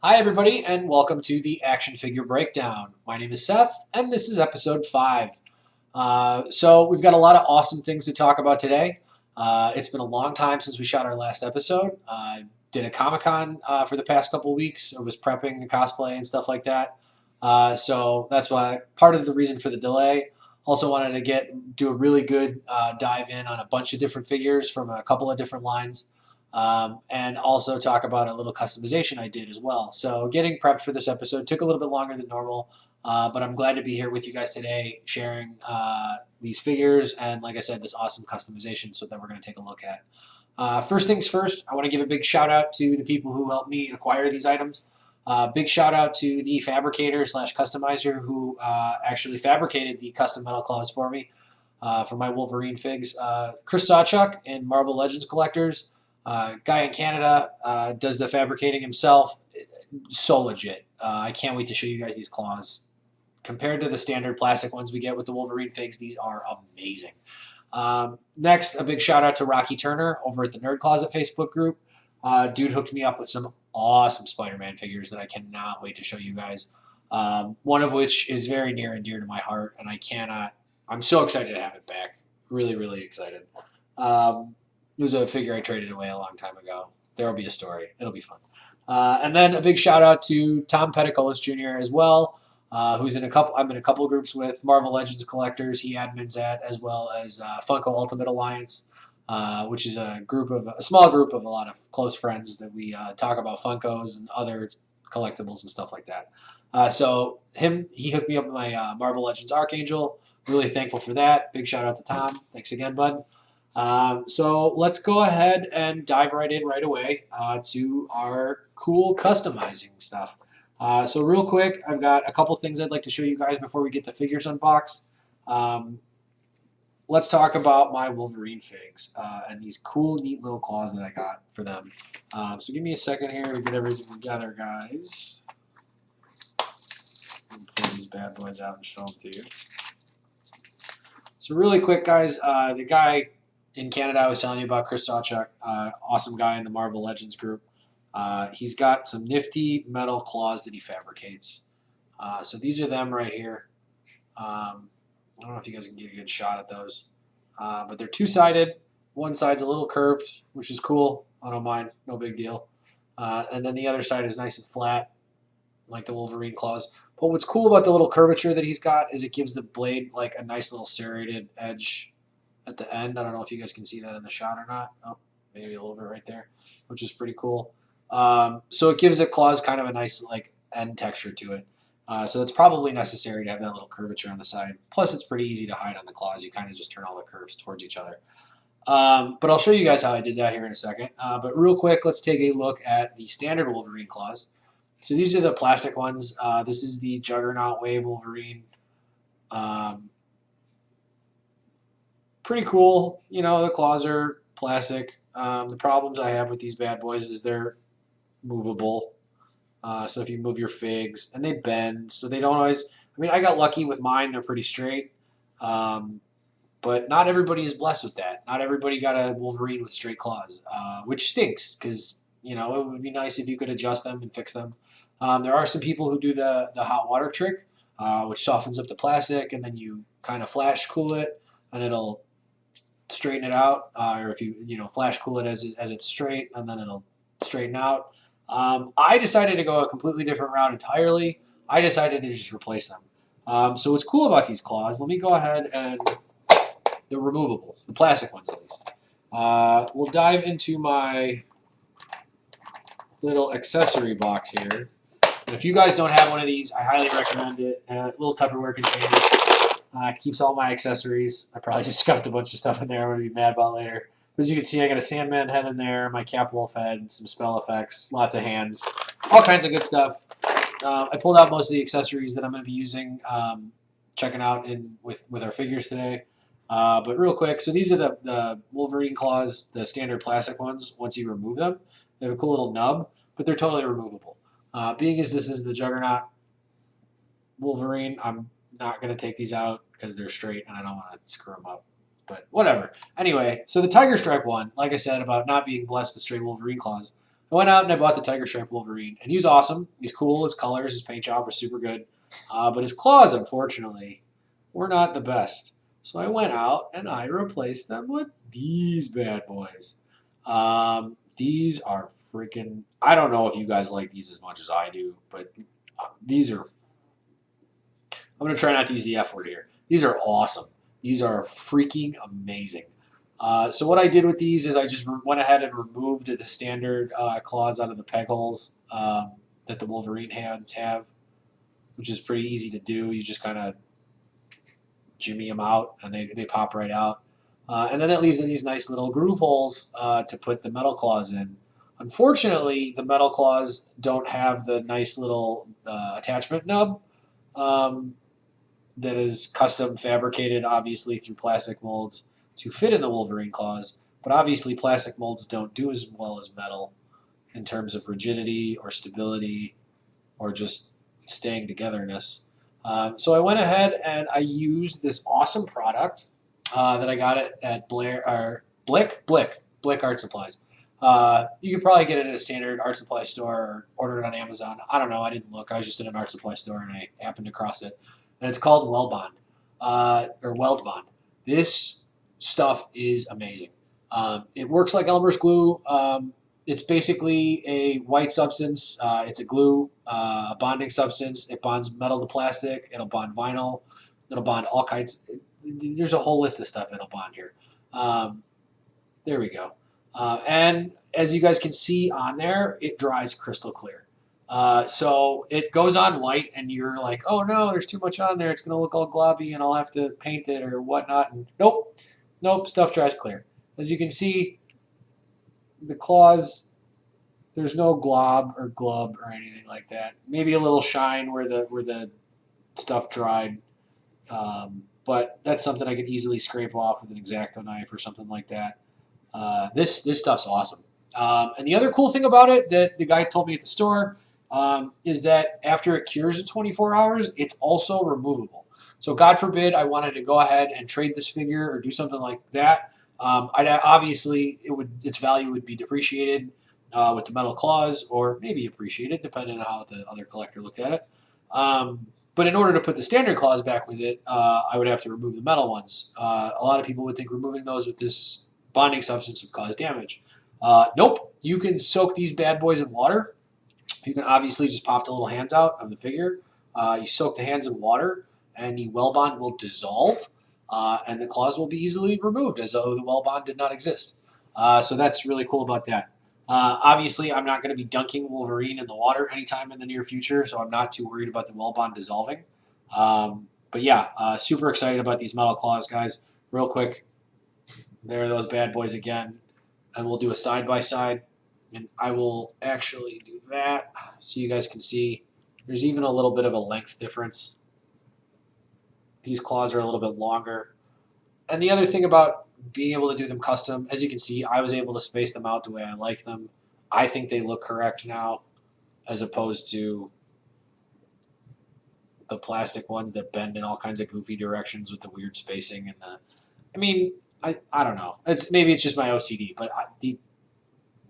Hi, everybody, and welcome to the Action Figure Breakdown. My name is Seth, and this is episode 5. So, we've got a lot of awesome things to talk about today. It's been a long time since we shot our last episode. Did a Comic Con for the past couple of weeks. I was prepping the cosplay and stuff like that. So, that's why part of the reason for the delay. Also, wanted to do a really good dive in on a bunch of different figures from a couple of different lines. And also talk about a little customization I did as well. So getting prepped for this episode took a little bit longer than normal, but I'm glad to be here with you guys today, sharing these figures and, like I said, this awesome customization so that we're going to take a look at. First things first, I want to give a big shout out to the people who helped me acquire these items. Big shout out to the fabricator slash customizer who actually fabricated the custom metal claws for me for my Wolverine figs. Chris Sawchuk and Marvel Legends Collectors. Guy in Canada does the fabricating himself. So legit. I can't wait to show you guys these claws. Compared to the standard plastic ones we get with the Wolverine figs, these are amazing. Next, a big shout out to Rocky Turner over at the Nerd Closet Facebook group. Dude hooked me up with some awesome Spider-Man figures that I cannot wait to show you guys. One of which is very near and dear to my heart, and I'm so excited to have it back. Really, really excited. It was a figure I traded away a long time ago. There will be a story. It'll be fun. And then a big shout out to Tom Petticolas Jr. as well, who's I'm in a couple groups with Marvel Legends collectors. He admins at, as well as Funko Ultimate Alliance, which is a small group of a lot of close friends that we talk about Funkos and other collectibles and stuff like that. He hooked me up with my Marvel Legends Archangel. Really thankful for that. Big shout out to Tom. Thanks again, bud. So let's go ahead and dive right in right away to our cool customizing stuff. So real quick, I've got a couple things I'd like to show you guys before we get the figures unboxed. Let's talk about my Wolverine figs and these cool, neat little claws that I got for them. So give me a second here to get everything together, guys. Pull these bad boys out and show them to you. So really quick, guys, the guy in Canada I was telling you about, Chris Sawchuk, awesome guy in the Marvel Legends group. He's got some nifty metal claws that he fabricates. So these are them right here. I don't know if you guys can get a good shot at those. But they're two-sided. One side's a little curved, which is cool. I don't mind. No big deal. And then the other side is nice and flat, like the Wolverine claws. But what's cool about the little curvature that he's got is it gives the blade like a nice little serrated edge at the end. I don't know if you guys can see that in the shot or not. Oh, maybe a little bit right there, which is pretty cool. So it gives the claws kind of a nice like end texture to it. So it's probably necessary to have that little curvature on the side. Plus, it's pretty easy to hide on the claws. You kind of just turn all the curves towards each other. But I'll show you guys how I did that here in a second. But real quick, let's take a look at the standard Wolverine claws. So these are the plastic ones. This is the Juggernaut Wave Wolverine. Pretty cool. You know, the claws are plastic. The problems I have with these bad boys is they're movable. So if you move your figs, and they bend, so they don't always. I mean, I got lucky with mine; they're pretty straight. But not everybody is blessed with that. Not everybody got a Wolverine with straight claws, which stinks because it would be nice if you could adjust them and fix them. There are some people who do the hot water trick, which softens up the plastic, and then you kind of flash cool it, and it'll straighten it out. Or if you flash cool it as it's straight, and then it'll straighten out. I decided to go a completely different route entirely. I decided to just replace them. So what's cool about these claws, let me go ahead and they're removable, the plastic ones at least. We'll dive into my little accessory box here. And if you guys don't have one of these, I highly recommend it. Little Tupperware container. Keeps all my accessories. I probably just scuffed a bunch of stuff in there I'm going to be mad about later. As you can see, I got a Sandman head in there, my Cap Wolf head, some spell effects, lots of hands, all kinds of good stuff. I pulled out most of the accessories that I'm going to be using, checking out with our figures today. But real quick, so these are the Wolverine claws, the standard plastic ones. Once you remove them, they have a cool little nub, but they're totally removable. Being as this is the Juggernaut Wolverine, I'm not going to take these out because they're straight and I don't want to screw them up. But whatever. Anyway, so the Tiger Stripe one, like I said about not being blessed with straight Wolverine claws, I went out and I bought the Tiger Stripe Wolverine, and he's awesome. He's cool. His colors, his paint job was super good, but his claws, unfortunately, were not the best. So I went out and I replaced them with these bad boys. These are freaking. I don't know if you guys like these as much as I do, but these are. I'm going to try not to use the F word here. These are awesome. These are freaking amazing. So what I did with these is I just went ahead and removed the standard claws out of the peg holes that the Wolverine hands have, which is pretty easy to do. You just kind of jimmy them out, and they pop right out. And then it leaves in these nice little groove holes to put the metal claws in. Unfortunately, the metal claws don't have the nice little attachment nub that is custom fabricated, obviously, through plastic molds to fit in the Wolverine claws. But obviously, plastic molds don't do as well as metal in terms of rigidity or stability or just staying togetherness. So I went ahead and I used this awesome product that I got at Blick Art Supplies. You could probably get it at a standard art supply store or order it on Amazon. I don't know. I didn't look. I was just in an art supply store and I happened across it. And it's called Weld Bond. This stuff is amazing. It works like Elmer's glue. It's basically a white substance. It's a glue, a bonding substance. It bonds metal to plastic. It'll bond vinyl. It'll bond all kinds. There's a whole list of stuff it'll bond here. There we go. And as you guys can see on there, it dries crystal clear. So it goes on white, and you're like, oh no, there's too much on there. It's going to look all globby, and I'll have to paint it or whatnot. And nope, stuff dries clear. As you can see, the claws, there's no glob or glub or anything like that. Maybe a little shine where the stuff dried, but that's something I could easily scrape off with an X-Acto knife or something like that. This stuff's awesome. And the other cool thing about it that the guy told me at the store is that after it cures in 24 hours, it's also removable. So God forbid I wanted to go ahead and trade this figure or do something like that. Obviously its value would be depreciated with the metal claws, or maybe appreciated depending on how the other collector looked at it. But in order to put the standard claws back with it, I would have to remove the metal ones. A lot of people would think removing those with this bonding substance would cause damage. Nope. You can soak these bad boys in water. You can obviously just pop the little hands out of the figure. You soak the hands in water, and the well bond will dissolve, and the claws will be easily removed as though the well bond did not exist. So that's really cool about that. Obviously, I'm not going to be dunking Wolverine in the water anytime in the near future, so I'm not too worried about the well bond dissolving. But yeah, super excited about these metal claws, guys. Real quick, there are those bad boys again. And we'll do a side-by-side. And I will actually do that so you guys can see. There's even a little bit of a length difference. These claws are a little bit longer. And the other thing about being able to do them custom, as you can see, I was able to space them out the way I like them. I think they look correct now, as opposed to the plastic ones that bend in all kinds of goofy directions with the weird spacing and the. I mean, I don't know. Maybe it's just my OCD, but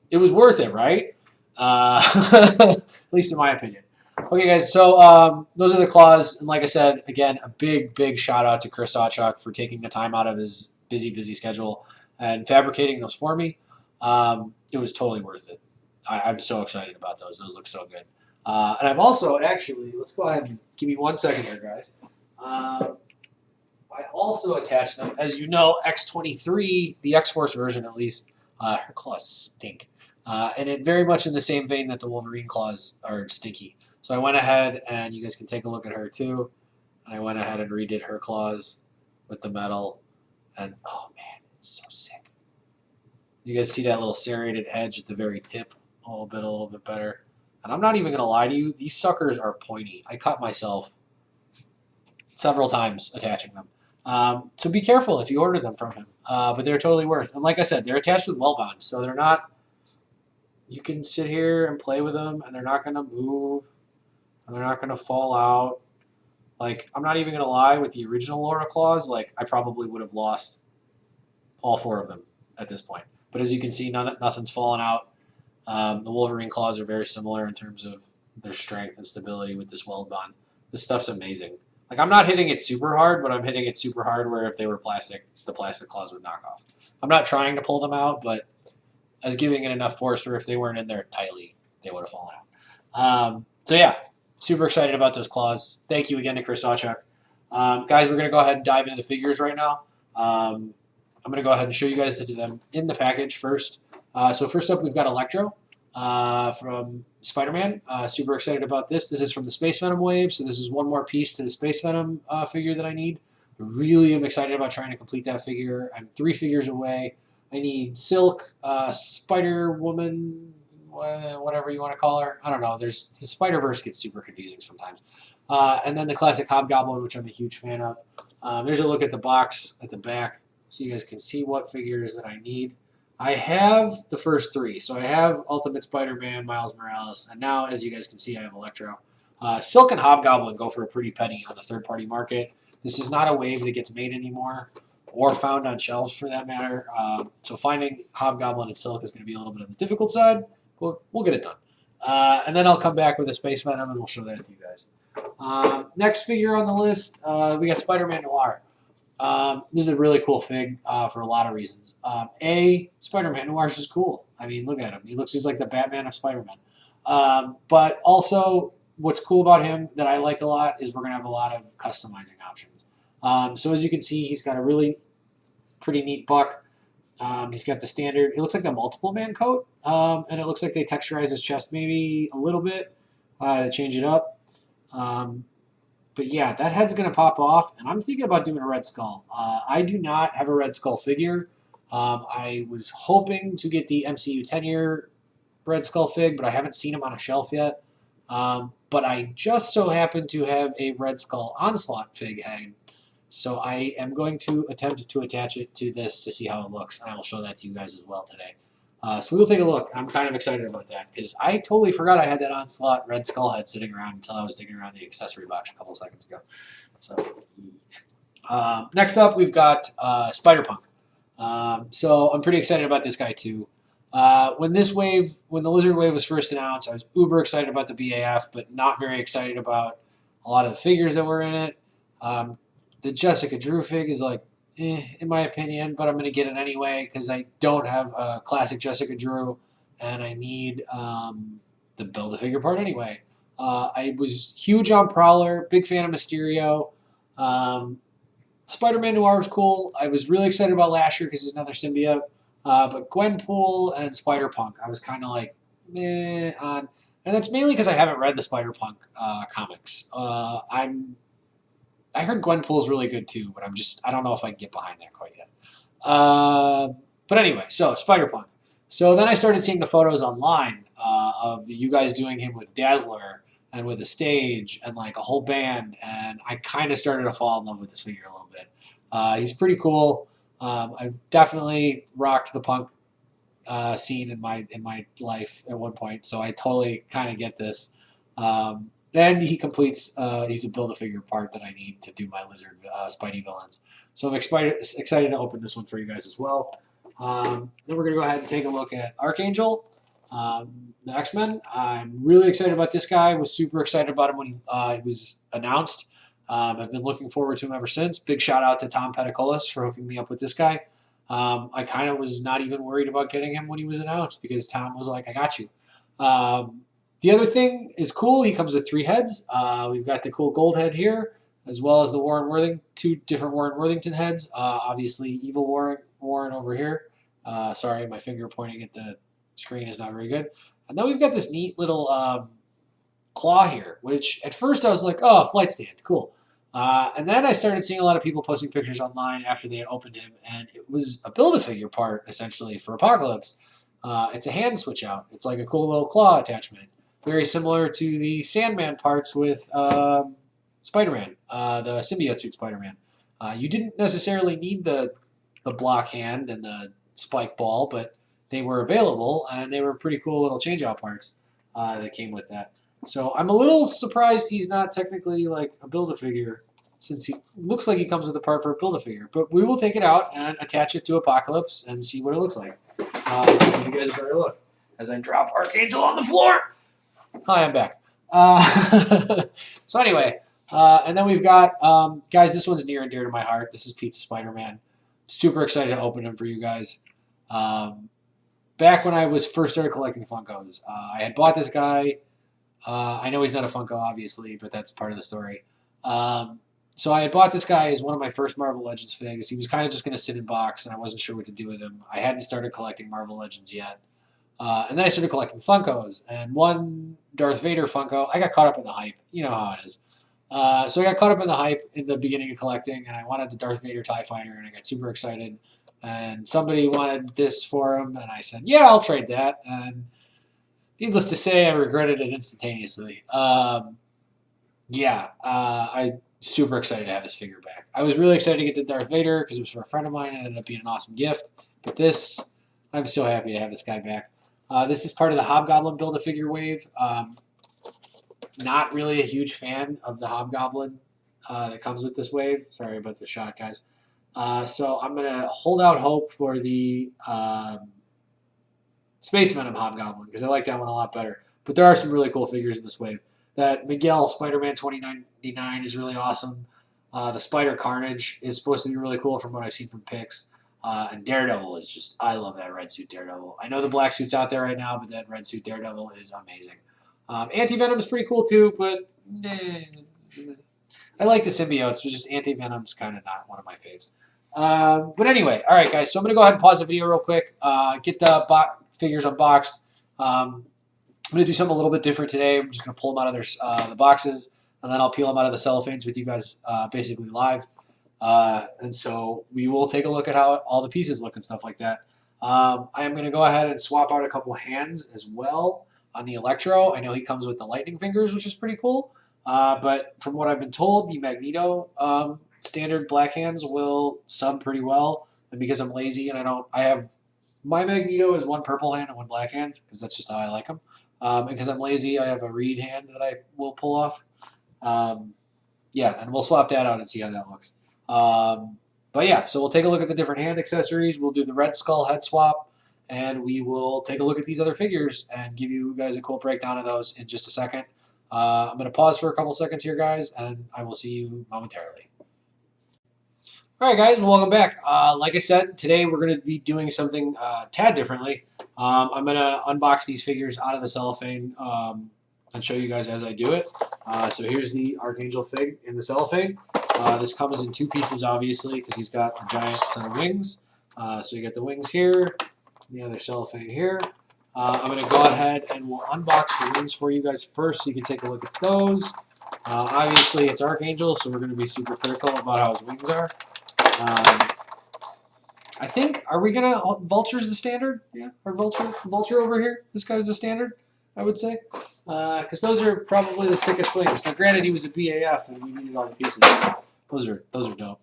it was worth it, right? At least in my opinion. Okay, guys. So those are the claws, and like I said, again, a big shout out to Chris Sawchuk for taking the time out of his busy schedule and fabricating those for me. It was totally worth it. I'm so excited about those. Those look so good. And I've also actually, let's go ahead and give me 1 second here, guys. I also attached them, as you know, X23, the X-Force version at least, her claws stink. And it very much in the same vein that the Wolverine claws are stinky. So I went ahead, and you guys can take a look at her too. And I went ahead and redid her claws with the metal. And oh man, it's so sick. You guys see that little serrated edge at the very tip a little bit better. And I'm not even going to lie to you, these suckers are pointy. I cut myself several times attaching them. So be careful if you order them from him. But they're totally worth. And like I said, they're attached with well bond, so they're not. You can sit here and play with them, and they're not going to move, and they're not going to fall out. Like, I'm not even going to lie, with the original Laura claws, like, I probably would have lost all 4 of them at this point. But as you can see, nothing's fallen out. The Wolverine claws are very similar in terms of their strength and stability with this weld bond. This stuff's amazing. Like, I'm not hitting it super hard, but I'm hitting it super hard where if they were plastic, the plastic claws would knock off. I'm not trying to pull them out, but I was giving it enough force where if they weren't in there tightly, they would have fallen out. So yeah, super excited about those claws. Thank you again to Chris Sawchuk. Guys, we're going to go ahead and dive into the figures right now. I'm going to go ahead and show you guys them in the package first. So first up, we've got Electro from Spider-Man. Super excited about this. This is from the Space Venom wave, so this is one more piece to the Space Venom figure that I need. I really am excited about trying to complete that figure. I'm 3 figures away. I need Silk, Spider-Woman, whatever you want to call her. I don't know. The Spider-Verse gets super confusing sometimes. And then the classic Hobgoblin, which I'm a huge fan of. There's a look at the box at the back so you guys can see what figures that I need. I have the first 3. So I have Ultimate Spider-Man, Miles Morales, and now, as you guys can see, I have Electro. Silk and Hobgoblin go for a pretty penny on the third-party market. This is not a wave that gets made anymore, or found on shelves for that matter. So finding Hobgoblin and Silk is going to be a little bit on the difficult side. We'll get it done. And then I'll come back with a Space Venom and we'll show that to you guys. Next figure on the list, we got Spider-Man Noir. This is a really cool fig for a lot of reasons. Spider-Man Noir is just cool. I mean, look at him. He looks just like the Batman of Spider-Man. But also, what's cool about him that I like a lot is we're going to have a lot of customizing options. So as you can see, he's got a really pretty neat buck. He's got the standard, it looks like the multiple man coat, and it looks like they texturize his chest maybe a little bit to change it up. But yeah, that head's going to pop off, and I'm thinking about doing a Red Skull. I do not have a Red Skull figure. I was hoping to get the MCU 10-year Red Skull fig, but I haven't seen him on a shelf yet. But I just so happen to have a Red Skull Onslaught fig head, so I am going to attempt to attach it to this to see how it looks, and I will show that to you guys as well today. So we will take a look. I'm kind of excited about that because I totally forgot I had that Onslaught Red Skull head sitting around until I was digging around the accessory box a couple seconds ago. So next up, we've got Spider-Punk. So I'm pretty excited about this guy too. When the Lizard Wave was first announced, I was uber excited about the BAF, but not very excited about a lot of the figures that were in it. The Jessica Drew fig is like, in my opinion, but I'm going to get it anyway because I don't have a classic Jessica Drew, and I need the Build-A-Figure part anyway. I was huge on Prowler, big fan of Mysterio. Spider-Man Noir was cool. I was really excited about Lasher because he's another symbiote. But Gwenpool and Spider-Punk, I was kind of like, meh on. And that's mainly because I haven't read the Spider-Punk comics. I heard Gwenpool's really good too, but I don't know if I can get behind that quite yet. But anyway, so Spider-Punk. So then I started seeing the photos online of you guys doing him with Dazzler and with a stage and like a whole band, and I kind of started to fall in love with this figure a little bit. He's pretty cool. I've definitely rocked the punk scene in my life at one point, so I totally kind of get this. Then he completes, he's a Build-A-Figure part that I need to do my Lizard Spidey villains. So I'm excited to open this one for you guys as well. Then we're going to go ahead and take a look at Archangel, the X-Men. I'm really excited about this guy. I was super excited about him when he was announced. I've been looking forward to him ever since. Big shout out to Tom Petticolas for hooking me up with this guy. I kind of was not even worried about getting him when he was announced because Tom was like, I got you. The other thing is cool. He comes with 3 heads. We've got the cool gold head here, as well as the 2 different Warren Worthington heads. Obviously, Evil Warren over here. Sorry, my finger pointing at the screen is not very good. And then we've got this neat little claw here, which at first I was like, oh, flight stand, cool. And then I started seeing a lot of people posting pictures online after they had opened him, and it was a Build-A-Figure part, essentially, for Apocalypse. It's a hand switch out. It's like a cool little claw attachment. Very similar to the Sandman parts with Spider-Man, the symbiote suit Spider-Man. You didn't necessarily need the block hand and the spike ball, but they were available, and they were pretty cool little change-out parts that came with that. So I'm a little surprised he's not technically like a Build-A-Figure, since he looks like he comes with a part for a Build-A-Figure. But we will take it out and attach it to Apocalypse and see what it looks like. Give you guys a better look. as I drop Archangel on the floor. Hi, I'm back. So anyway, and then we've got, guys, this one's near and dear to my heart. This is Pete's Spider-Man. Super excited to open him for you guys. Back when I was first started collecting Funkos, I had bought this guy. I know he's not a Funko, obviously, but that's part of the story. So I had bought this guy as one of my first Marvel Legends figs. He was kind of just going to sit in box, and I wasn't sure what to do with him. I hadn't started collecting Marvel Legends yet. And then I started collecting Funkos, and one Darth Vader Funko, I got caught up in the hype. You know how it is. So I got caught up in the hype in the beginning of collecting, and I wanted the Darth Vader TIE Fighter, and I got super excited. And somebody wanted this for him, and I said, yeah, I'll trade that. And needless to say, I regretted it instantaneously. I'm super excited to have this figure back. I was really excited to get the Darth Vader because it was for a friend of mine and it ended up being an awesome gift. But this, I'm so happy to have this guy back. This is part of the Hobgoblin Build-A-Figure wave. Not really a huge fan of the Hobgoblin that comes with this wave. Sorry about the shot, guys. So I'm going to hold out hope for the Space Venom Hobgoblin because I like that one a lot better. But there are some really cool figures in this wave. That Miguel Spider-Man 2099 is really awesome. The Spider Carnage is supposed to be really cool from what I've seen from pics. And Daredevil is just, I love that red suit Daredevil. I know the black suit's out there right now, but that red suit Daredevil is amazing. Anti-Venom is pretty cool too, but I like the symbiotes, but just Anti-Venom's kind of not one of my faves. But anyway, all right, guys, so I'm going to go ahead and pause the video real quick, get the figures unboxed. I'm going to do something a little bit different today. I'm just going to pull them out of the boxes, and then I'll peel them out of the cellophanes with you guys basically live. And so we will take a look at how all the pieces look and stuff like that. I am going to go ahead and swap out a couple hands as well on the Electro. I know he comes with the lightning fingers, which is pretty cool. But from what I've been told, the Magneto standard black hands will sub pretty well. And because I'm lazy and I have my Magneto is one purple hand and one black hand because that's just how I like them. And because I'm lazy, I have a reed hand that I will pull off. Yeah, and we'll swap that out and see how that looks. But yeah, so we'll take a look at the different hand accessories. We'll do the Red Skull head swap, and we will take a look at these other figures and give you guys a cool breakdown of those in just a second. I'm going to pause for a couple seconds here, guys, and I will see you momentarily. All right, guys, welcome back. Like I said, today we're going to be doing something tad differently. I'm going to unbox these figures out of the cellophane and show you guys as I do it. So here's the Archangel fig in the cellophane. This comes in two pieces, obviously, because he's got a giant set of wings. So you get the wings here, the other cellophane here. I'm going to go ahead and we'll unbox the wings for you guys first so you can take a look at those. Obviously, it's Archangel, so we're going to be super critical about how his wings are. I think, are we going to, Vulture's the standard? Yeah, or Vulture over here. This guy's the standard, I would say. Because those are probably the sickest wings. Now, granted, he was a BAF and we needed all the pieces. Those are dope.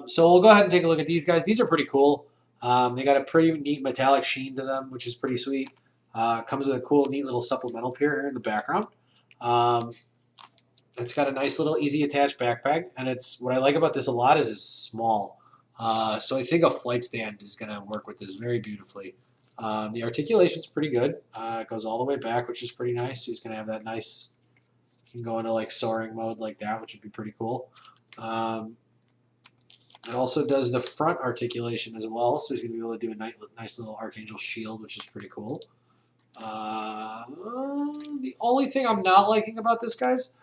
So we'll go ahead and take a look at these guys. These are pretty cool. They got a pretty neat metallic sheen to them, which is pretty sweet. Comes with a cool, neat little supplemental pair here in the background. It's got a nice little easy attached backpack, and it's what I like about this a lot is it's small. So I think a flight stand is going to work with this very beautifully. The articulation's pretty good. It goes all the way back, which is pretty nice. So he's going to have that nice, you can go into like soaring mode like that, which would be pretty cool. It also does the front articulation as well, so he's going to be able to do a nice little Archangel shield, which is pretty cool. The only thing I'm not liking about this, guys,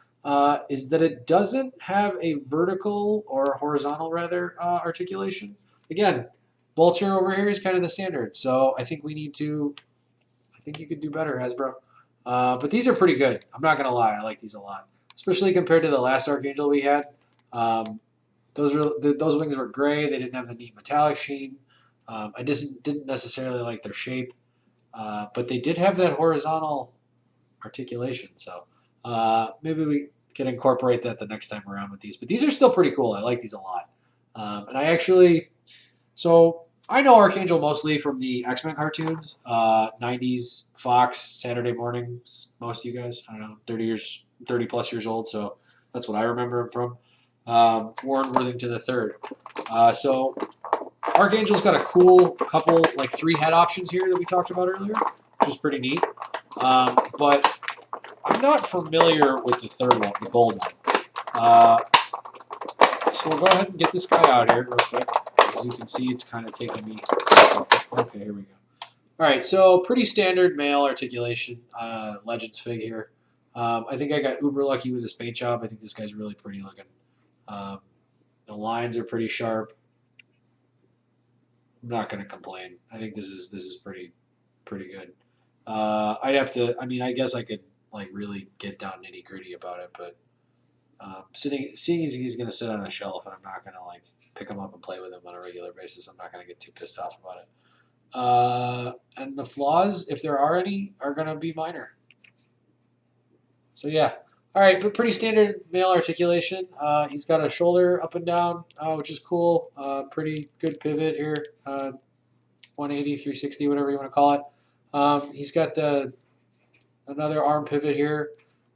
is that it doesn't have a vertical or horizontal, rather, articulation. Again, Vulture over here is kind of the standard, so I think we need to, I think you could do better, Hasbro. But these are pretty good. I'm not going to lie, I like these a lot, especially compared to the last Archangel we had. Those wings were gray. They didn't have the neat metallic sheen. I just didn't necessarily like their shape, but they did have that horizontal articulation. So maybe we can incorporate that the next time around with these. But these are still pretty cool. I like these a lot. And I actually, so I know Archangel mostly from the X-Men cartoons, 90s Fox, Saturday mornings. Most of you guys, I don't know, 30 plus years old. So that's what I remember him from. Warren Worthington III. So Archangel's got a cool couple, like 3 head options here that we talked about earlier. which is pretty neat. But I'm not familiar with the third one, the gold one. So we'll go ahead and get this guy out here real quick. As you can see, it's kind of taking me. Okay, here we go. All right, so pretty standard male articulation Legends fig here. I think I got uber lucky with this paint job. I think this guy's really pretty looking. The lines are pretty sharp. I'm not going to complain. I think this is pretty good. I'd have to. I mean, I guess I could like really get down nitty gritty about it, but seeing as he's going to sit on a shelf and I'm not going to like pick him up and play with him on a regular basis, I'm not going to get too pissed off about it. And the flaws, if there are any, are going to be minor. So yeah. All right, but pretty standard male articulation. He's got a shoulder up and down, which is cool. Pretty good pivot here, 180, 360, whatever you want to call it. He's got another arm pivot here,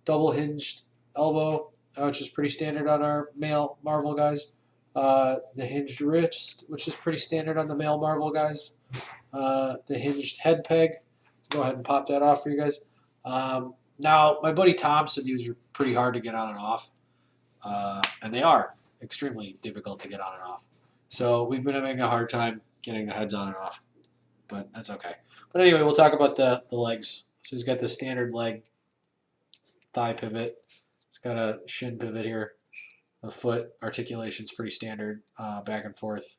double hinged elbow, which is pretty standard on our male Marvel guys. The hinged wrist, which is pretty standard on the male Marvel guys. The hinged head peg. Go ahead and pop that off for you guys. Now, my buddy Tom said these were pretty hard to get on and off, and they are extremely difficult to get on and off. So we've been having a hard time getting the heads on and off, but that's okay. But anyway, we'll talk about the legs. So he's got the standard leg thigh pivot. He's got a shin pivot here. The foot articulation's pretty standard, back and forth.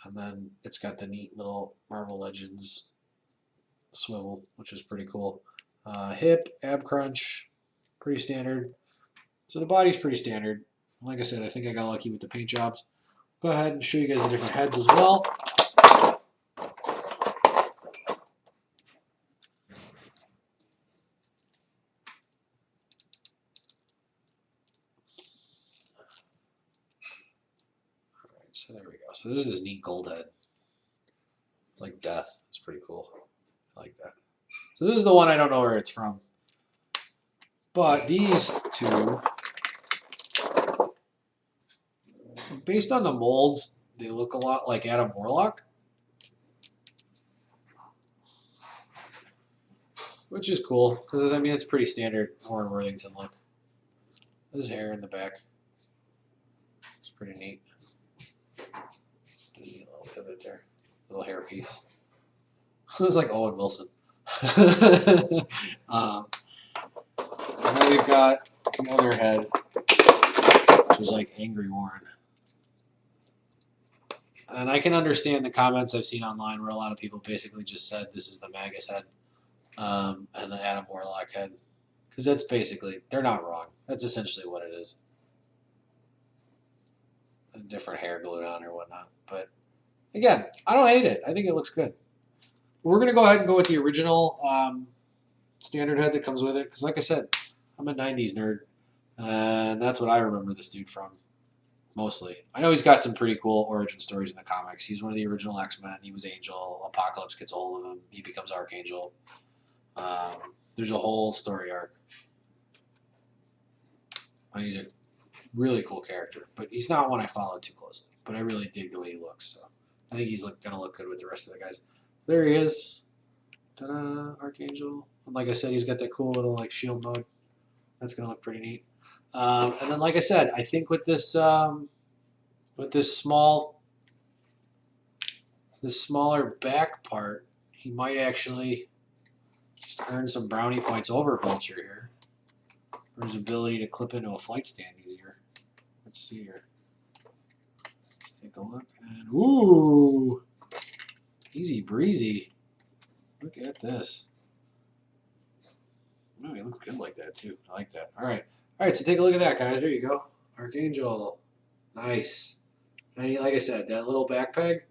And then it's got the neat little Marvel Legends swivel, which is pretty cool. Hip, ab crunch, pretty standard. So the body's pretty standard. Like I said, I think I got lucky with the paint jobs. Go ahead and show you guys the different heads as well. Alright, so there we go. So there's this neat gold head. It's like death. It's pretty cool. I like that. So this is the one I don't know where it's from. But these two, based on the molds, they look a lot like Adam Warlock. Which is cool, because I mean it's pretty standard Warren Worthington look. There's hair in the back. It's pretty neat. There's a little pivot there. Little hair piece. It was like Owen Wilson. And then we've got the other head, which is like Angry Warren. And I can understand the comments I've seen online where a lot of people basically just said this is the Magus head and the Adam Warlock head. Because that's basically, they're not wrong. That's essentially what it is. A different hair glued on or whatnot. But again, I don't hate it. I think it looks good. We're going to go ahead and go with the original standard head that comes with it. Because like I said, I'm a 90s nerd. And that's what I remember this dude from, mostly. I know he's got some pretty cool origin stories in the comics. He's one of the original X-Men. He was Angel. Apocalypse gets a hold of him. He becomes Archangel. There's a whole story arc. And he's a really cool character. But he's not one I follow too closely. But I really dig the way he looks. So I think he's going to look good with the rest of the guys. There he is. Ta-da, Archangel. And like I said, he's got that cool little like shield mode. That's going to look pretty neat. And then, like I said, I think with this smaller back part, he might actually just earn some brownie points over Vulture here for his ability to clip into a flight stand easier. Let's see here. Let's take a look. And ooh, easy breezy. Look at this. Oh, he looks good like that too. I like that. All right. All right, so take a look at that, guys. There you go. Archangel. Nice. And he, like I said, that little back peg,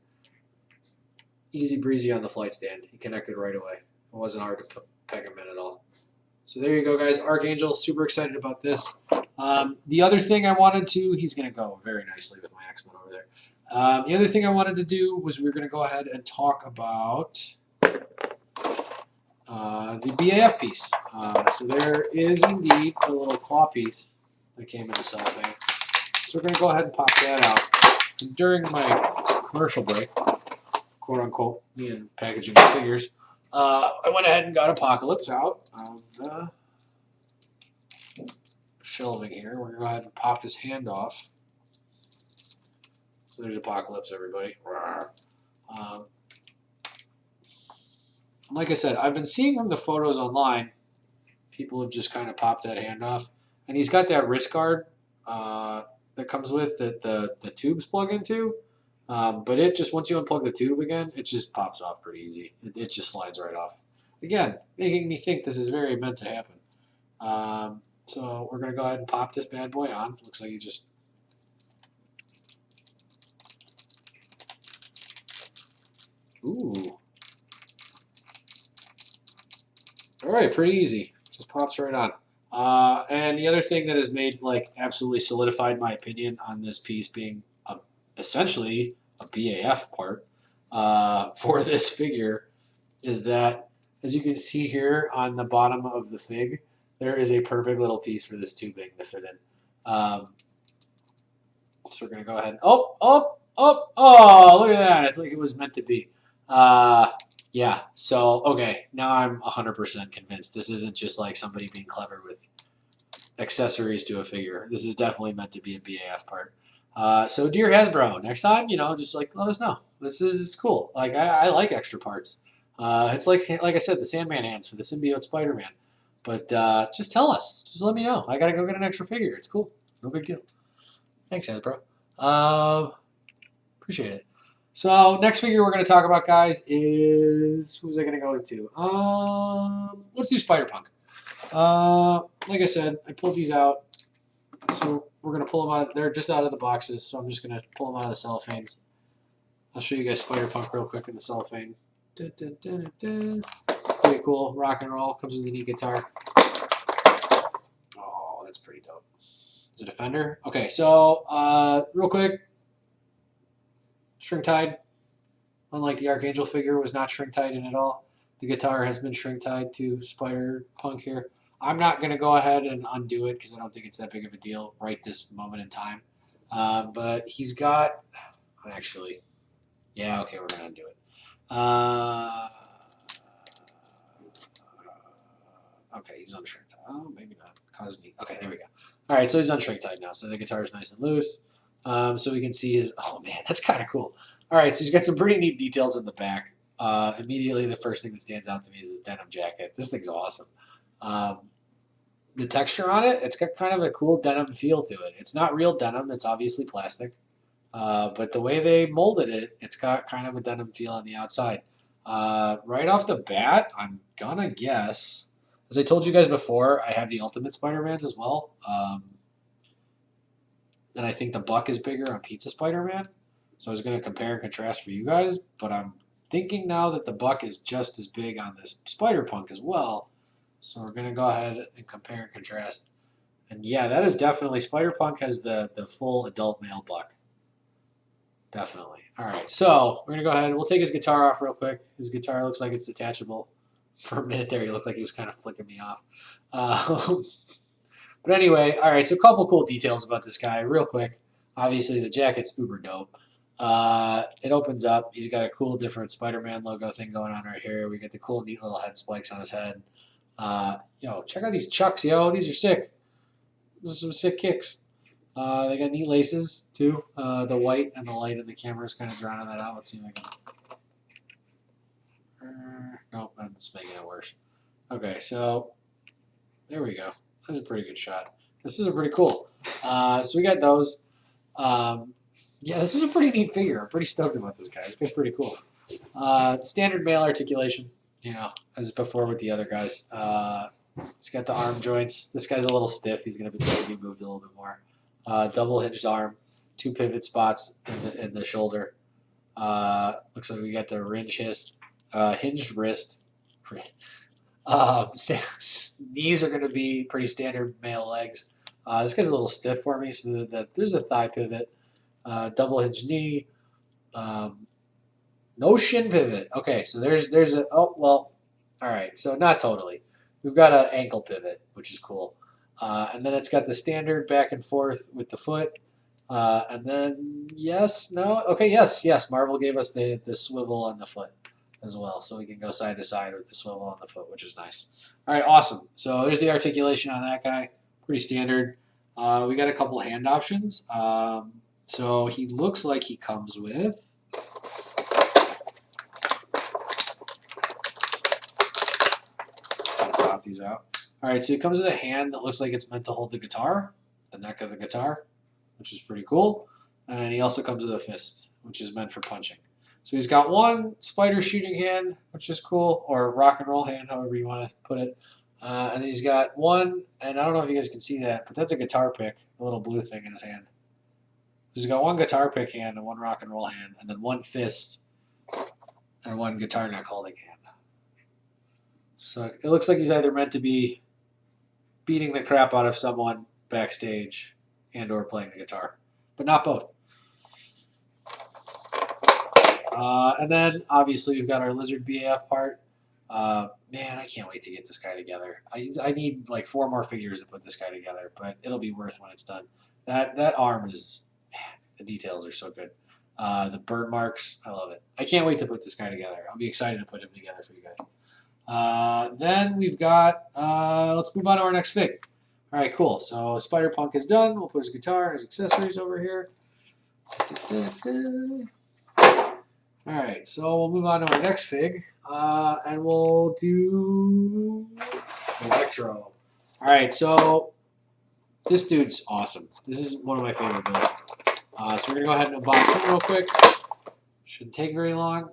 easy breezy on the flight stand. He connected right away. It wasn't hard to peg him in at all. So there you go, guys. Archangel, super excited about this. The other thing I wanted to, he's going to go very nicely with my X-Men over there. The other thing I wanted to do was we were going to go ahead and talk about the BAF piece. So there is indeed a little claw piece that came in the cellophane. So we're going to go ahead and pop that out. And during my commercial break, quote unquote, me and packaging the figures, I went ahead and got Apocalypse out of the shelving here. We're going to go ahead and pop his hand off. So there's Apocalypse, everybody. Like I said, I've been seeing from the photos online, people have just kind of popped that hand off. And he's got that wrist guard that comes with that the tubes plug into. But it just, once you unplug the tube again, it just pops off pretty easy. It just slides right off. Again, making me think this is very meant to happen. So we're going to go ahead and pop this bad boy on. Looks like you just... Ooh. All right, pretty easy. Just pops right on. And the other thing that has made, like, absolutely solidified my opinion on this piece being essentially a BAF part for this figure is that, as you can see here on the bottom of the fig, there is a perfect little piece for this tubing to fit in. So we're going to go ahead. Oh, look at that. It's like it was meant to be. Yeah, so, okay, now I'm 100% convinced. This isn't just like somebody being clever with accessories to a figure. This is definitely meant to be a BAF part. So, dear Hasbro, next time, just like let us know. This is cool. Like, I like extra parts. It's like I said, the Sandman hands for the symbiote Spider-Man. But just tell us. Just let me know. I gotta go get an extra figure. It's cool. No big deal. Thanks, Hasbro. Appreciate it. So next figure we're going to talk about, guys, is who's I going to go into? Let's do Spider-Punk. Like I said, I pulled these out, so we're going to pull them out. They're just out of the boxes, so I'm just going to pull them out of the cellophanes. I'll show you guys Spider-Punk real quick in the cellophane. Pretty cool, rock and roll. Comes with a neat guitar. Oh, that's pretty dope. Is it a Fender? Okay, so real quick. Shrink tied, unlike the Archangel figure, was not shrink tied in at all. The guitar has been shrink tied to Spider-Punk here. I'm not going to go ahead and undo it because I don't think it's that big of a deal right this moment in time. But he's got, actually, yeah, okay, we're going to undo it. Okay, he's unshrink tied. Oh, maybe not. Cause neat. Okay, there we go. All right, so he's unshrink tied now. So the guitar is nice and loose. So we can see his, oh man, that's kind of cool. All right, so he's got some pretty neat details in the back. Immediately, the first thing that stands out to me is his denim jacket. This thing's awesome. The texture on it, it's got kind of a cool denim feel to it. It's not real denim, it's obviously plastic. But the way they molded it, it's got kind of a denim feel on the outside. Right off the bat, I'm gonna guess, as I told you guys before, I have the Ultimate Spider-Mans as well. And I think the buck is bigger on Pizza Spider-Man. So I was going to compare and contrast for you guys, but I'm thinking now that the buck is just as big on this Spider-Punk as well. So we're going to go ahead and compare and contrast. And yeah, that is definitely, Spider-Punk has the full adult male buck. Definitely. All right, so we're going to go ahead. We'll take his guitar off real quick. His guitar looks like it's detachable. For a minute there, he looked like he was kind of flicking me off. But anyway, all right, so a couple cool details about this guy real quick. Obviously, the jacket's uber dope. It opens up. He's got a cool different Spider-Man logo thing going on right here. We get the cool, neat little head spikes on his head. Yo, check out these chucks, yo. These are sick. These are some sick kicks. They got neat laces, too. The white and the light in the camera is kind of drowning that out. Let's see if I can... Nope, I'm just making it worse. Okay, so there we go. That's a pretty good shot. This is pretty cool. So we got those. Yeah, this is a pretty neat figure. I'm pretty stoked about this guy. It's been pretty cool. Standard male articulation, as before with the other guys. It's got the arm joints. This guy's a little stiff. He's going to be moved a little bit more. Double hinged arm, 2 pivot spots in the shoulder. Looks like we got the hinged wrist. Knees are going to be pretty standard male legs. This guy's a little stiff for me, so there's a thigh pivot, double hinge knee, no shin pivot. Okay, so there's a, oh, well, all right, so not totally. We've got an ankle pivot, which is cool. And then it's got the standard back and forth with the foot. And then, yes, no, okay, yes, Marvel gave us the swivel on the foot. as well, so we can go side to side with the swivel on the foot, which is nice. All right, awesome. So there's the articulation on that guy. Pretty standard. We got a couple hand options. So he looks like he comes with. Pop these out. All right, so it comes with a hand that looks like it's meant to hold the guitar, the neck of the guitar, which is pretty cool. And he also comes with a fist, which is meant for punching. So he's got one spider shooting hand, which is cool, or rock and roll hand, however you want to put it. And then he's got one, and I don't know if you guys can see that, but that's a guitar pick, a little blue thing in his hand. He's got one guitar pick hand and one rock and roll hand, and then one fist and one guitar neck holding hand. So it looks like he's either meant to be beating the crap out of someone backstage and or playing the guitar, but not both. And then obviously we've got our lizard BAF part. Man, I can't wait to get this guy together. I need like 4 more figures to put this guy together, but it'll be worth when it's done. That arm is, man, the details are so good. The burn marks, I love it. I can't wait to put this guy together. I'll be excited to put him together for you guys. Then we've got, let's move on to our next fig. All right, cool. So Spider-Punk is done. We'll put his guitar and his accessories over here. All right, so we'll move on to our next fig, and we'll do Electro. All right, so this dude's awesome. This is one of my favorite builds. So we're going to go ahead and unbox him real quick. Shouldn't take very long.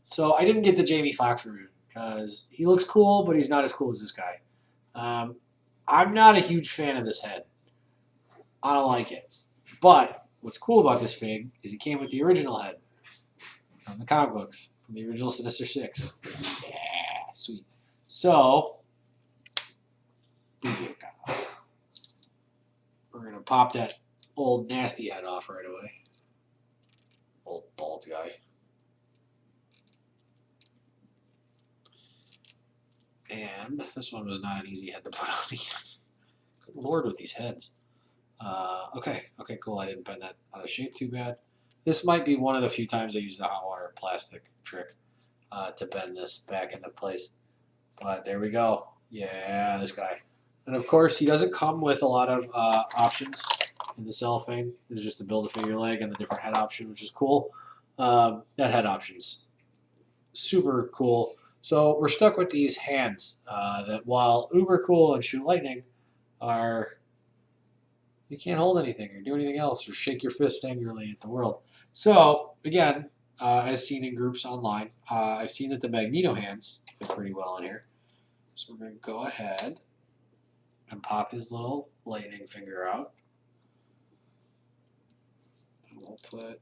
So I didn't get the Jamie Foxx version because he looks cool, but he's not as cool as this guy. I'm not a huge fan of this head. I don't like it. But what's cool about this fig is he came with the original head from the comic books, from the original Sinister Six. Yeah, sweet. So, we're going to pop that old nasty head off right away. Old bald guy. And this one was not an easy head to put on again. Good lord with these heads. Okay, cool. I didn't bend that out of shape too bad. This might be one of the few times I use the hot water plastic trick to bend this back into place. But there we go. Yeah, this guy. And of course, he doesn't come with a lot of options in the cellophane. There's just the Build-A-Figure leg and the different head option, which is cool. That head option's super cool. So we're stuck with these hands that, while uber cool and shoot lightning, are, you can't hold anything or do anything else or shake your fist angrily at the world. So again, as seen in groups online, I've seen that the Magneto hands fit pretty well in here. So we're going to go ahead and pop his little lightning finger out. And we'll put...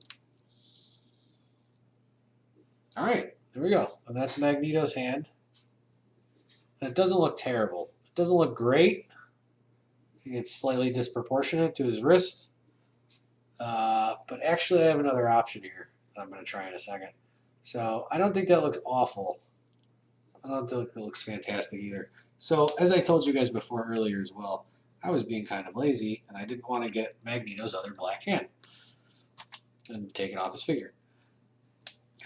All right, there we go. And that's Magneto's hand. And it doesn't look terrible. It doesn't look great. I think it's slightly disproportionate to his wrist. But actually I have another option here that I'm going to try in a second. So I don't think that looks awful. I don't think it looks fantastic either. So as I told you guys before earlier as well, I was being kind of lazy and I didn't want to get Magneto's other black hand and take it off his figure.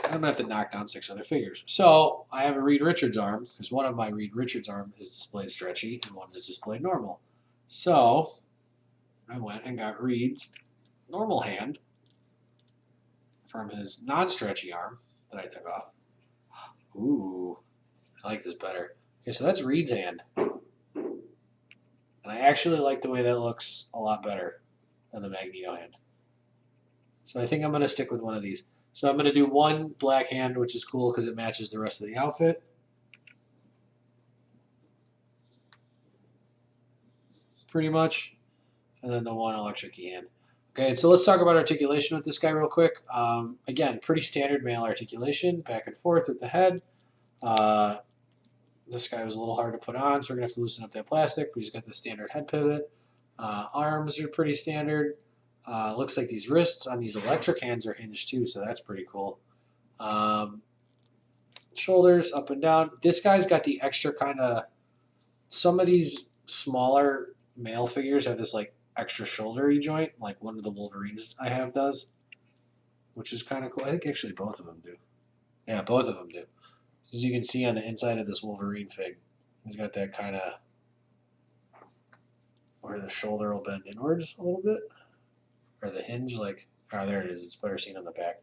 I'm going to have to knock down 6 other figures. So I have a Reed Richards arm, because one of my Reed Richards arm is displayed stretchy and one is displayed normal. So I went and got Reed's normal hand from his non-stretchy arm that I took off. Ooh, I like this better. Okay, so that's Reed's hand. And I actually like the way that looks a lot better than the Magneto hand. So I think I'm going to stick with one of these. So I'm going to do one black hand, which is cool because it matches the rest of the outfit. Pretty much. And then the one electric-y hand. Okay, and so let's talk about articulation with this guy real quick. Again, pretty standard male articulation, back and forth with the head. This guy was a little hard to put on, so we're going to have to loosen up that plastic, but he's got the standard head pivot. Arms are pretty standard. Looks like these wrists on these electric hands are hinged too, so that's pretty cool. Shoulders up and down. This guy's got the extra kind of, some of these smaller male figures have this like extra shouldery joint, like one of the Wolverines I have does, which is kind of cool. I think actually both of them do. Yeah, both of them do. As you can see on the inside of this Wolverine fig, he's got that kind of where the shoulder will bend inwards a little bit, or the hinge, like, oh, there it is. It's better seen on the back.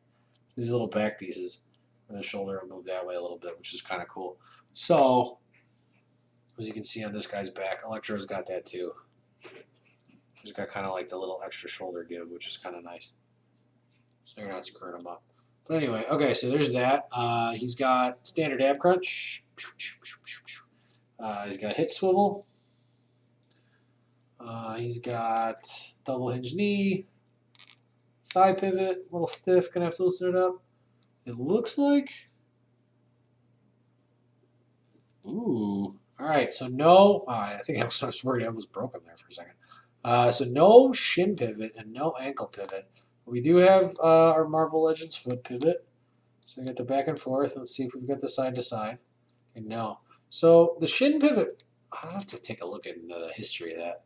These little back pieces, where the shoulder will move that way a little bit, which is kind of cool. So, as you can see on this guy's back, Electro's got that too. He's got kind of like the little extra shoulder give, which is kind of nice. So you're not screwing him up. But anyway, okay, so there's that. He's got standard ab crunch. He's got hip swivel. He's got double hinge knee. Thigh pivot, a little stiff, gonna have to loosen it up. It looks like. Ooh. Alright, so no. I think I was worried I almost broke him there for a second. So no shin pivot and no ankle pivot. We do have our Marvel Legends foot pivot. So we got the back and forth. Let's see if we've got the side to side. And no. So the shin pivot, I'll have to take a look at the history of that.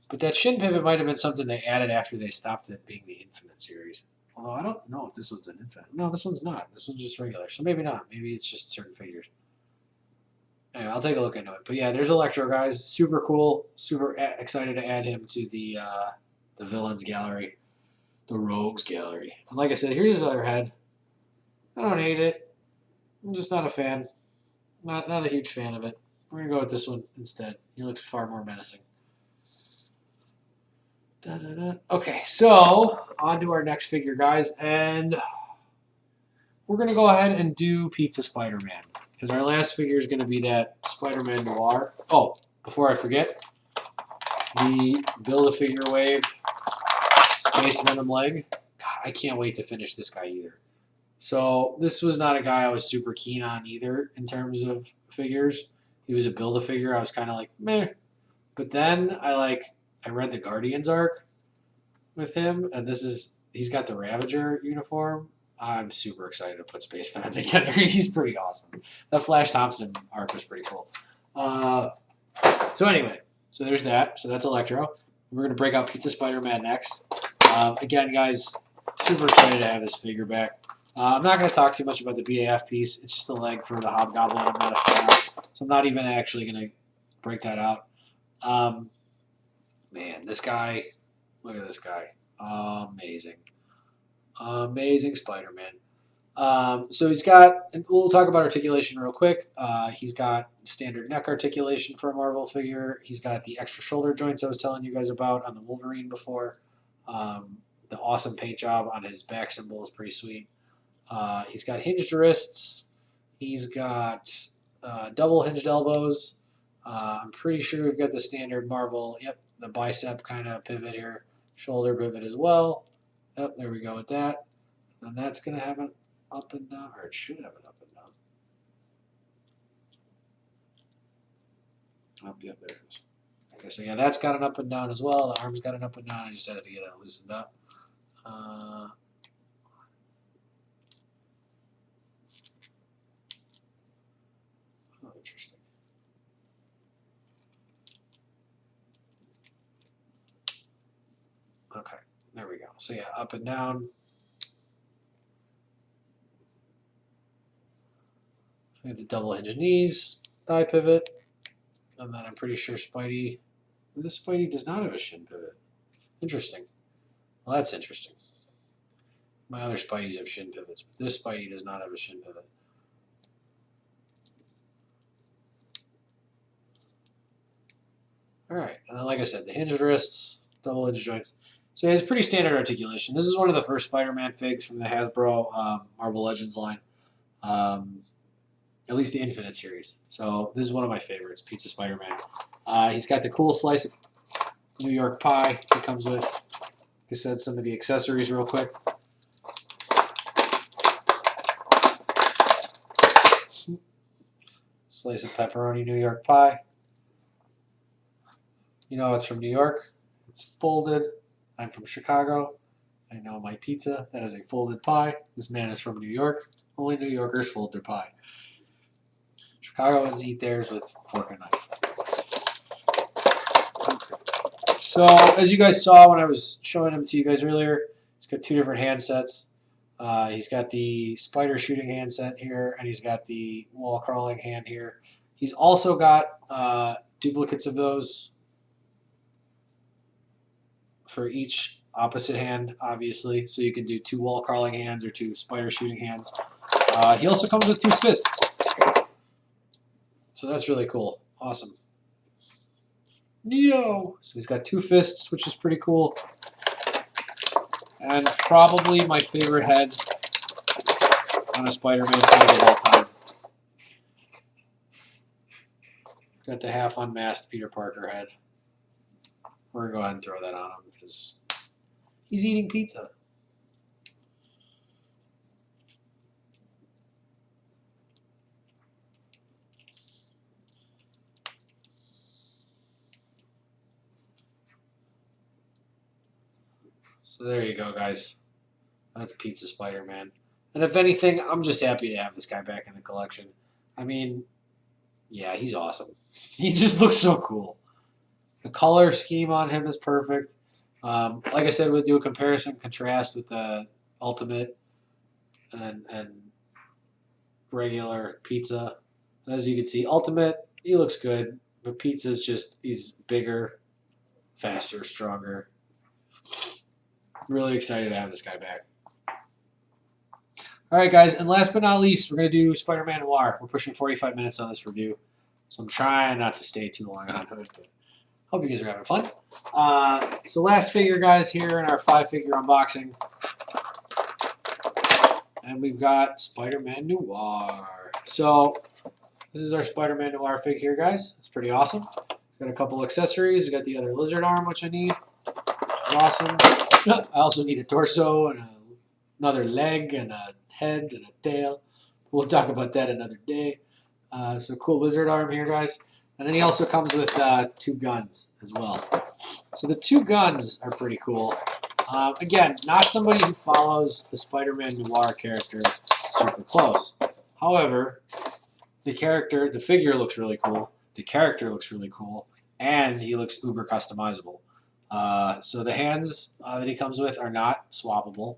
But that shin pivot might have been something they added after they stopped it being the Infinite series. Although I don't know if this one's an Infinite. No, this one's not. This one's just regular. So maybe not. Maybe it's just certain figures. Anyway, I'll take a look into it. But yeah, there's Electro, guys. Super cool. Super excited to add him to the villains gallery. The rogues gallery. And like I said, here's his other head. I don't hate it. I'm just not a fan. Not a huge fan of it. We're going to go with this one instead. He looks far more menacing. Okay, so on to our next figure, guys, and we're going to go ahead and do Pizza Spider-Man, because our last figure is going to be that Spider-Man Noir. Oh, before I forget, the Build-A-Figure Wave Space Venom leg. God, I can't wait to finish this guy either. So this was not a guy I was super keen on either in terms of figures. He was a Build-A-Figure. I was kind of like, meh. But then I read the Guardians arc with him, and he's got the Ravager uniform. I'm super excited to put Space Venom together. He's pretty awesome. That Flash Thompson arc was pretty cool. So anyway, so there's that. So that's Electro. We're going to break out Pizza Spider-Man next. Again, guys, super excited to have this figure back. I'm not going to talk too much about the BAF piece. It's just a leg for the Hobgoblin I'm not a fan of. So I'm not even actually going to break that out. Man, this guy, look at this guy. Amazing. Amazing Spider-Man. So he's got, and we'll talk about articulation real quick. He's got standard neck articulation for a Marvel figure. He's got the extra shoulder joints I was telling you guys about on the Wolverine before. The awesome paint job on his back symbol is pretty sweet. He's got hinged wrists. He's got double hinged elbows. I'm pretty sure we've got the standard Marvel, yep, the bicep kind of pivot here. Shoulder pivot as well. Yep, there we go with that. And that's going to have an up and down, or it should have an up and down. Oh, yep, there it is. Okay, so yeah, that's got an up and down as well. The arm's got an up and down. I just had to get it loosened up. Oh, interesting. Okay, there we go. So yeah, up and down. We have the double hinged knees, thigh pivot, and then I'm pretty sure Spidey. This Spidey does not have a shin pivot. Interesting. Well, that's interesting. My other Spideys have shin pivots, but this Spidey does not have a shin pivot. All right, and then like I said, the hinged wrists, double hinge joints. So he has pretty standard articulation. This is one of the first Spider-Man figs from the Hasbro Marvel Legends line, at least the Infinite series. So this is one of my favorites, Pizza Spider-Man. He's got the cool slice of New York pie he comes with. Like I said, some of the accessories real quick. Slice of pepperoni New York pie. You know it's from New York. It's folded. I'm from Chicago. I know my pizza. That is a folded pie. This man is from New York. Only New Yorkers fold their pie. Chicagoans eat theirs with fork and knife. So, as you guys saw when I was showing them to you guys earlier, it's got two different handsets. He's got the spider shooting hand set here, and he's got the wall crawling hand here. He's also got duplicates of those for each opposite hand, obviously. So you can do 2 wall crawling hands or 2 spider shooting hands. He also comes with 2 fists. So that's really cool. Awesome. Neo! So he's got 2 fists, which is pretty cool. And probably my favorite head on a Spider-Man fig of all time. Got the half unmasked Peter Parker head. We're going to go ahead and throw that on him because he's eating pizza. So there you go, guys. That's Pizza Spider-Man. And if anything, I'm just happy to have this guy back in the collection. I mean, yeah, he's awesome. He just looks so cool. The color scheme on him is perfect. Like I said, we'll do a comparison contrast with the Ultimate and regular Pizza. And as you can see, Ultimate, he looks good, but Pizza's just, he's bigger, faster, stronger. Really excited to have this guy back. All right, guys, and last but not least, we're going to do Spider-Man Noir. We're pushing 45 minutes on this review, so I'm trying not to stay too long on it, but hope you guys are having fun. So last figure, guys, here in our 5-figure unboxing. And we've got Spider-Man Noir. So this is our Spider-Man Noir fig here, guys. It's pretty awesome. Got a couple accessories. Got the other lizard arm, which I need. Awesome. I also need a torso and another leg and a head and a tail. We'll talk about that another day. So cool lizard arm here, guys. And then he also comes with 2 guns as well. So the 2 guns are pretty cool. Again, not somebody who follows the Spider-Man Noir character super close. However, the figure looks really cool. The character looks really cool. And he looks uber customizable. So the hands that he comes with are not swappable.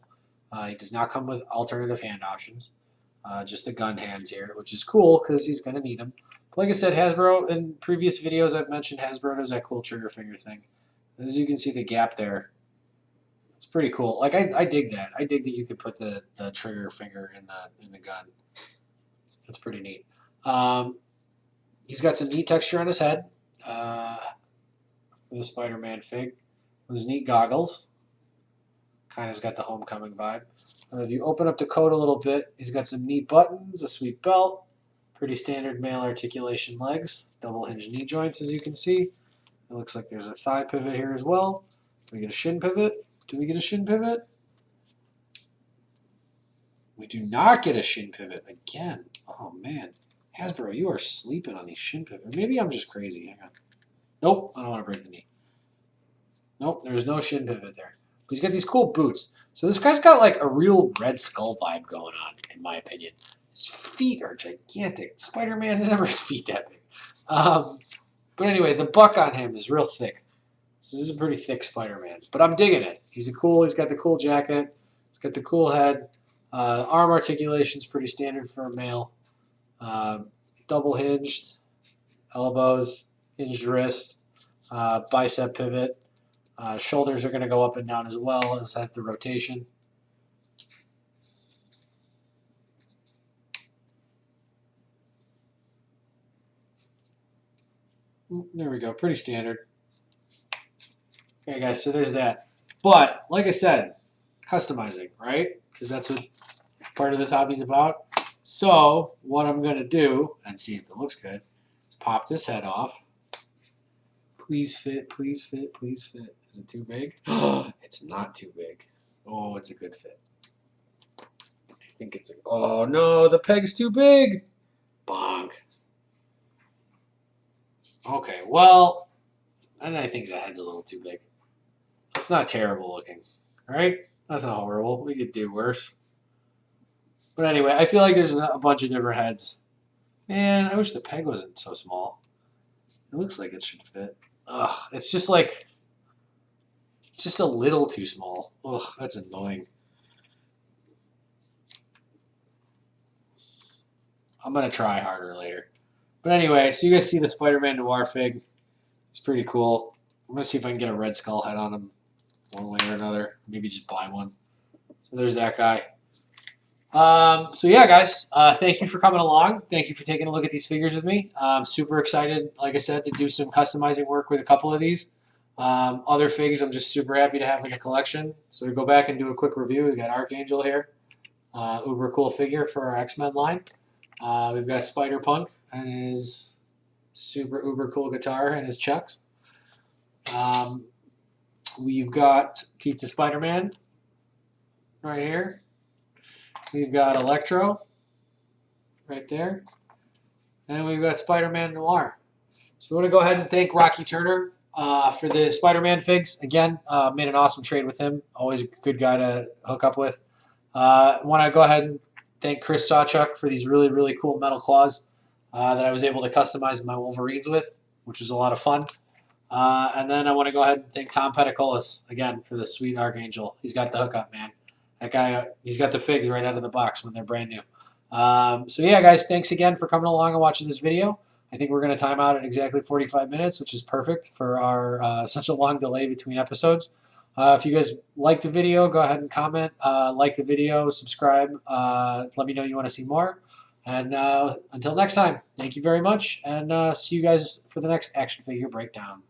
He does not come with alternative hand options. Just the gun hands here, which is cool because he's going to need them. But like I said, Hasbro, in previous videos I've mentioned Hasbro does that cool trigger finger thing. As you can see the gap there. It's pretty cool. Like I dig that. I dig that you could put the trigger finger in the gun. That's pretty neat. He's got some neat texture on his head. For the Spider-Man fig. Those neat goggles. Kind of's got the homecoming vibe. If you open up the coat a little bit, he's got some neat buttons, a sweet belt, pretty standard male articulation legs, double hinge knee joints as you can see. It looks like there's a thigh pivot here as well. Do we get a shin pivot? Do we get a shin pivot? We do not get a shin pivot again. Oh man. Hasbro, you are sleeping on these shin pivots. Maybe I'm just crazy. Hang on. Nope, I don't want to break the knee. Nope, there's no shin pivot there. But he's got these cool boots. So this guy's got like a real Red Skull vibe going on, in my opinion. His feet are gigantic. Spider-Man has never his feet that big. But anyway, the buck on him is real thick. So this is a pretty thick Spider-Man. But I'm digging it. He's got the cool jacket. He's got the cool head. Arm articulation's pretty standard for a male. Double hinged elbows, hinged wrist, bicep pivot. Shoulders are going to go up and down as well as at the rotation. There we go. Pretty standard. Okay, guys, so there's that. But, like I said, customizing, right? Because that's what part of this hobby's about. So, what I'm going to do, and see if it looks good, is pop this head off. Please fit, please fit, please fit. Is it too big? It's not too big. Oh, it's a good fit. I think it's a... Oh, no, the peg's too big. Bonk. Okay, well, and I think the head's a little too big. It's not terrible looking, right? That's not horrible. We could do worse. But anyway, I feel like there's a bunch of different heads. Man, I wish the peg wasn't so small. It looks like it should fit. Ugh, it's just like, it's just a little too small. Ugh, that's annoying. I'm going to try harder later. But anyway, so you guys see the Spider-Man Noir fig. It's pretty cool. I'm going to see if I can get a Red Skull head on him one way or another. Maybe just buy one. So there's that guy. So yeah, guys, thank you for coming along. Thank you for taking a look at these figures with me. I'm super excited, like I said, to do some customizing work with a couple of these. Other figs I'm just super happy to have in the collection. So we go back and do a quick review. We've got Archangel here. Uber cool figure for our X-Men line. We've got Spider-Punk and his super uber cool guitar and his chucks. We've got Pizza Spider-Man right here. We've got Electro right there. And we've got Spider-Man Noir. So we want to go ahead and thank Rocky Turner for the Spider-Man figs. Again, made an awesome trade with him. Always a good guy to hook up with. I want to go ahead and thank Chris Sawchuk for these really, really cool metal claws that I was able to customize my Wolverines with, which was a lot of fun. And then I want to go ahead and thank Tom Pedicolis, again, for the sweet Archangel. He's got the hookup, man. That guy, he's got the figs right out of the box when they're brand new. So yeah, guys, thanks again for coming along and watching this video. I think we're going to time out at exactly 45 minutes, which is perfect for our such a long delay between episodes. If you guys like the video, go ahead and comment, like the video, subscribe, let me know you want to see more. And until next time, thank you very much, and see you guys for the next action figure breakdown.